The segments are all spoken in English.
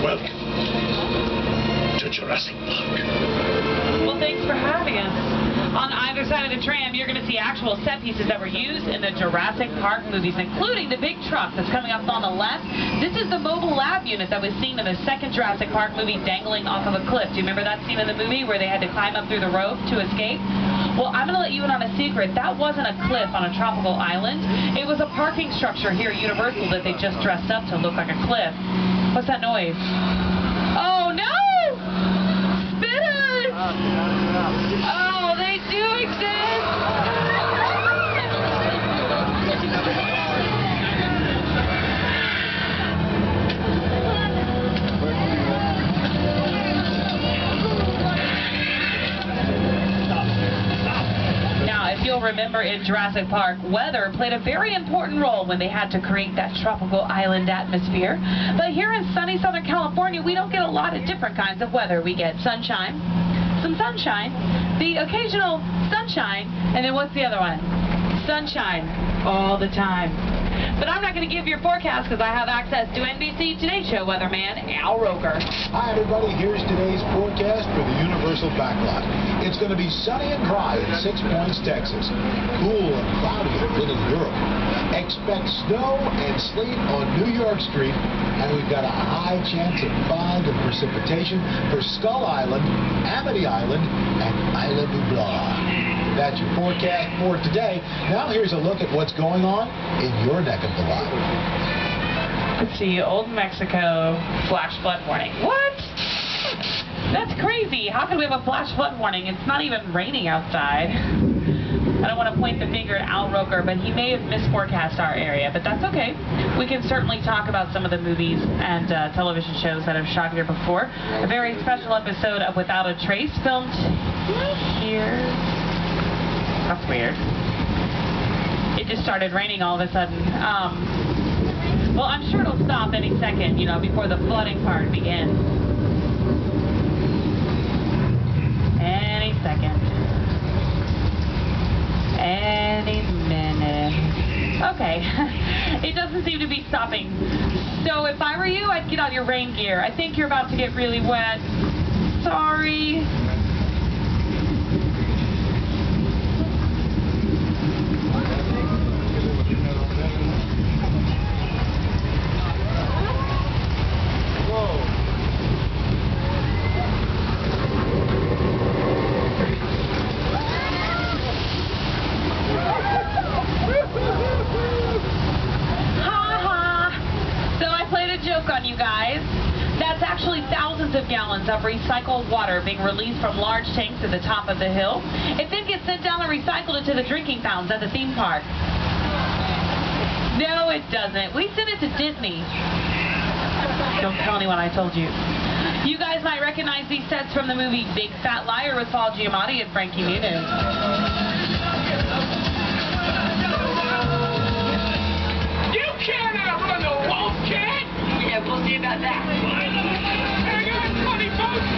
Welcome to Jurassic Park. Well, thanks for having us. On either side of the tram, you're going to see actual set pieces that were used in the Jurassic Park movies, including the big truck that's coming up on the left. This is the mobile lab unit that was seen in the second Jurassic Park movie dangling off of a cliff. Do you remember that scene in the movie where they had to climb up through the rope to escape? Well, I'm going to let you in on a secret. That wasn't a cliff on a tropical island. It was a parking structure here at Universal that they just dressed up to look like a cliff. What's that noise? Oh, no! Spitters! Oh, they do exist! Now, if you'll remember in Jurassic Park, weather played a very important role when they had to create that tropical island atmosphere. But here in sunny Southern California, we don't get a lot of different kinds of weather. We get sunshine, some sunshine, the occasional sunshine, and then what's the other one? Sunshine all the time. But I'm not going to give your forecast because I have access to NBC Today Show weatherman Al Roker. Hi everybody, here's today's forecast for the Universal Backlot. It's going to be sunny and dry in 6 Points, Texas. Cool and cloudy in Little Europe. Expect snow and sleet on New York Street, and we've got a high chance of fog and precipitation for Skull Island, Amity Island, and Isla Nublar. That's your forecast for today. Now here's a look at what's going on in your neck of the lot. Let's see, Old Mexico flash flood warning. What? That's crazy. How can we have a flash flood warning? It's not even raining outside. I don't want to point the finger at Al Roker, but he may have misforecast our area, but that's okay. We can certainly talk about some of the movies and television shows that have shot here before. A very special episode of Without a Trace filmed here. That's weird. It just started raining all of a sudden. Well, I'm sure it'll stop any second, you know, before the flooding part begins. Any second. Any minute. Okay. It doesn't seem to be stopping. So if I were you, I'd get out your rain gear. I think you're about to get really wet. Sorry. On you guys. That's actually thousands of gallons of recycled water being released from large tanks at the top of the hill. It then gets sent down and recycled into the drinking fountains at the theme park. No, it doesn't. We sent it to Disney. Don't tell anyone I told you. You guys might recognize these sets from the movie Big Fat Liar with Paul Giamatti and Frankie Muniz. You can't outrun the wolf, kid! Yeah, we'll see about that. I got 20 votes.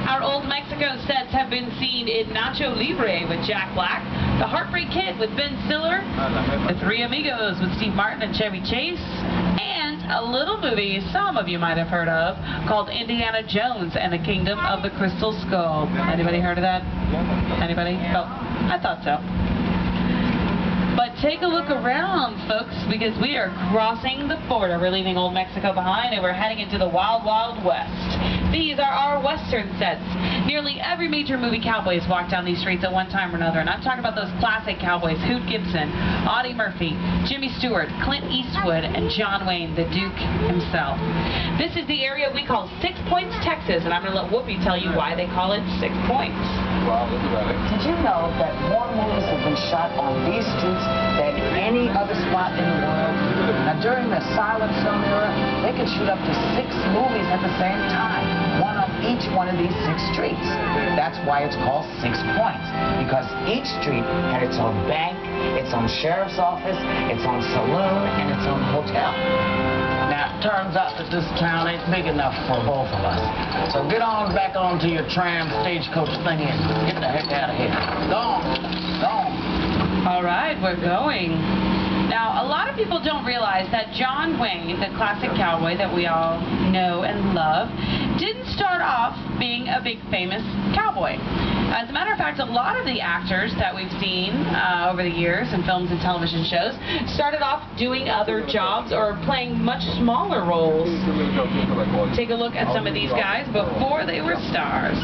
Our Old Mexico sets have been seen in Nacho Libre with Jack Black, The Heartbreak Kid with Ben Stiller, The Three Amigos with Steve Martin and Chevy Chase, and a little movie some of you might have heard of called Indiana Jones and the Kingdom of the Crystal Skull. Anybody heard of that? Anybody? Oh, I thought so. But take a look around, folks, because we are crossing the border. We're leaving Old Mexico behind, and we're heading into the Wild, Wild West. These are our Western sets. Nearly every major movie cowboy has walked down these streets at one time or another, and I'm talking about those classic cowboys, Hoot Gibson, Audie Murphy, Jimmy Stewart, Clint Eastwood, and John Wayne, the Duke himself. This is the area we call 6 Points, Texas, and I'm going to let Whoopi tell you why they call it 6 Points. Wow, look at it. Did you know that more movies have been shot on these streets than any other spot in the world? Now, during the silent film era, they could shoot up to 6 movies at the same time, one on each one of these 6 streets. That's why it's called 6 Points, because each street had its own bank, its own sheriff's office, its own saloon, and its own hotel. Now, turns out that this town ain't big enough for both of us. So get on back onto your tram stagecoach thingy and get the heck out of here. Go on. Go on. All right, we're going. Now, a lot of people don't realize that John Wayne, the classic cowboy that we all know and love, didn't start off being a big famous cowboy. As a matter of fact, a lot of the actors that we've seen over the years in films and television shows started off doing other jobs or playing much smaller roles. Take a look at some of these guys before they were stars.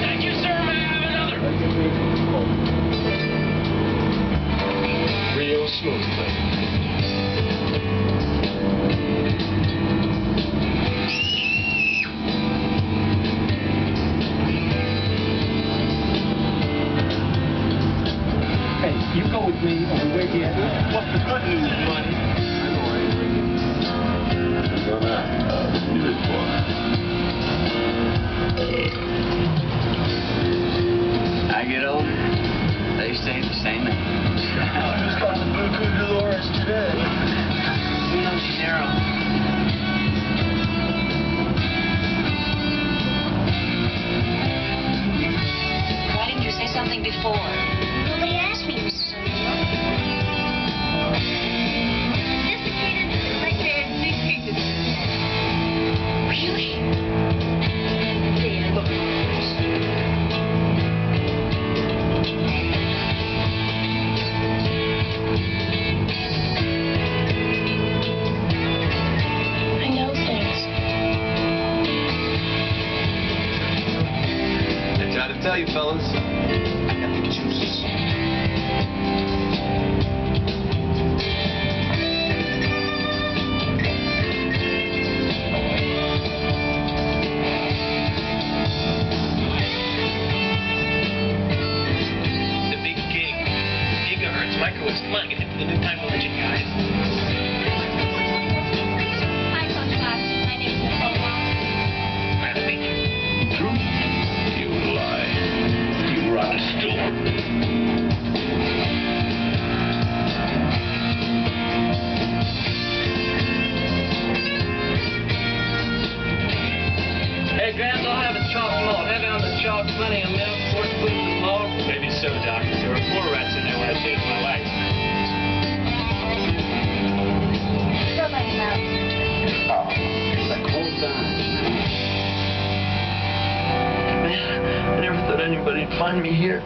Thank you, sir. May I have another? Real smoothly. Hey, you go with me or we wait here. What's the good news, buddy? I'm gonna do this for I get older, they stay the same age. Who's got the Buku Dolores today? You know she's Arrow. Why didn't you say something before? Nobody asked me, Mrs. O'Neill. Sophisticated, like they're dictated. Really? There, look. I know things. I tried to tell you, fellas. I got the juice. The big gig. Gigahertz microwaves. Come on, get into the new time religion, guys. Hi, Coach Fox. My name's Nicole Walker. Glad to meet you. True. You lie. You run a store. Hey, Gramps, I'll have a chalk malt. Have on the chalk, plenty of milk, 4 spoons of malt. Maybe so, Doc. There were 4 rats in there when I saved my life. Still letting him out. Oh, like whole time. Man, I never thought anybody'd find me here.